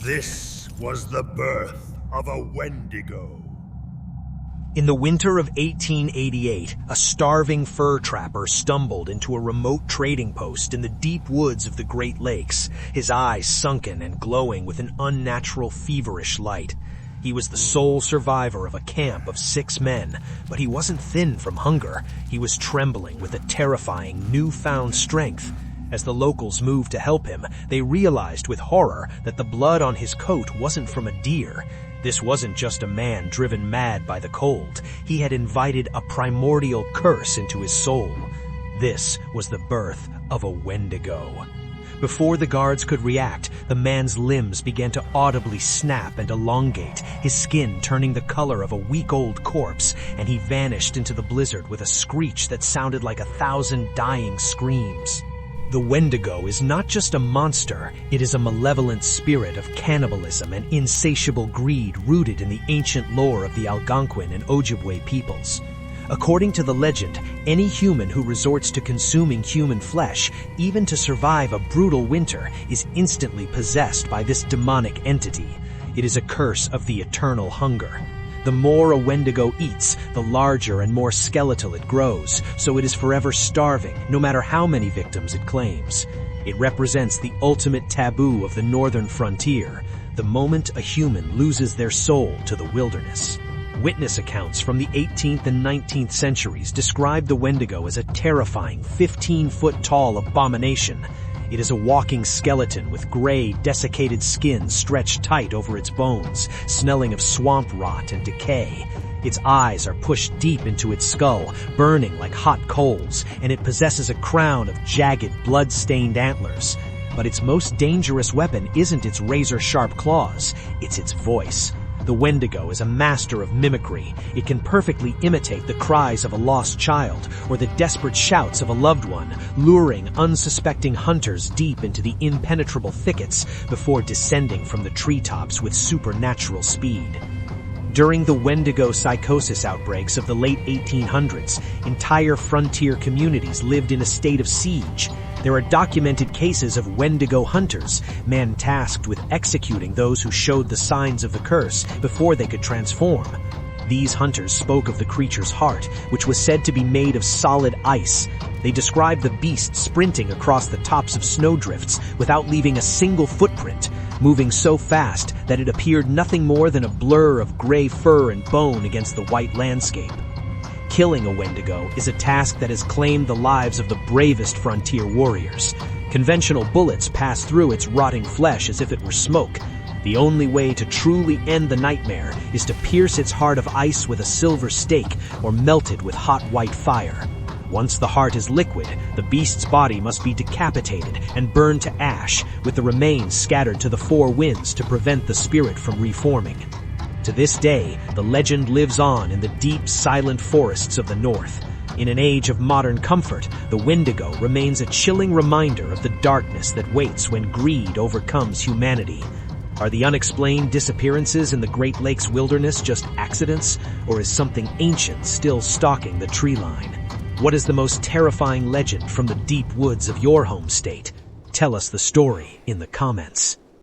This was the birth of a Wendigo. In the winter of 1888, a starving fur trapper stumbled into a remote trading post in the deep woods of the Great Lakes, his eyes sunken and glowing with an unnatural feverish light. He was the sole survivor of a camp of 6 men, but he wasn't thin from hunger. He was trembling with a terrifying newfound strength. As the locals moved to help him, they realized with horror that the blood on his coat wasn't from a deer. This wasn't just a man driven mad by the cold. He had invited a primordial curse into his soul. This was the birth of a Wendigo. Before the guards could react, the man's limbs began to audibly snap and elongate, his skin turning the color of a week-old corpse, and he vanished into the blizzard with a screech that sounded like 1,000 dying screams. The Wendigo is not just a monster, it is a malevolent spirit of cannibalism and insatiable greed rooted in the ancient lore of the Algonquin and Ojibwe peoples. According to the legend, any human who resorts to consuming human flesh, even to survive a brutal winter, is instantly possessed by this demonic entity. It is a curse of the eternal hunger. The more a Wendigo eats, the larger and more skeletal it grows, so it is forever starving, no matter how many victims it claims. It represents the ultimate taboo of the northern frontier, the moment a human loses their soul to the wilderness. Witness accounts from the 18th and 19th centuries describe the Wendigo as a terrifying 15-foot-tall abomination. It is a walking skeleton with gray, desiccated skin stretched tight over its bones, smelling of swamp rot and decay. Its eyes are pushed deep into its skull, burning like hot coals, and it possesses a crown of jagged, blood-stained antlers. But its most dangerous weapon isn't its razor-sharp claws, it's its voice. The Wendigo is a master of mimicry. It can perfectly imitate the cries of a lost child or the desperate shouts of a loved one, luring unsuspecting hunters deep into the impenetrable thickets before descending from the treetops with supernatural speed. During the Wendigo Psychosis outbreaks of the late 1800s, entire frontier communities lived in a state of siege. There are documented cases of Wendigo hunters, men tasked with executing those who showed the signs of the curse before they could transform. These hunters spoke of the creature's heart, which was said to be made of solid ice. They described the beast sprinting across the tops of snowdrifts without leaving a single footprint, moving so fast that it appeared nothing more than a blur of gray fur and bone against the white landscape. Killing a Wendigo is a task that has claimed the lives of the bravest frontier warriors. Conventional bullets pass through its rotting flesh as if it were smoke. The only way to truly end the nightmare is to pierce its heart of ice with a silver stake or melt it with hot white fire. Once the heart is liquid, the beast's body must be decapitated and burned to ash, with the remains scattered to the 4 winds to prevent the spirit from reforming. To this day, the legend lives on in the deep, silent forests of the north. In an age of modern comfort, the Wendigo remains a chilling reminder of the darkness that waits when greed overcomes humanity. Are the unexplained disappearances in the Great Lakes wilderness just accidents, or is something ancient still stalking the tree line? What is the most terrifying legend from the deep woods of your home state? Tell us the story in the comments.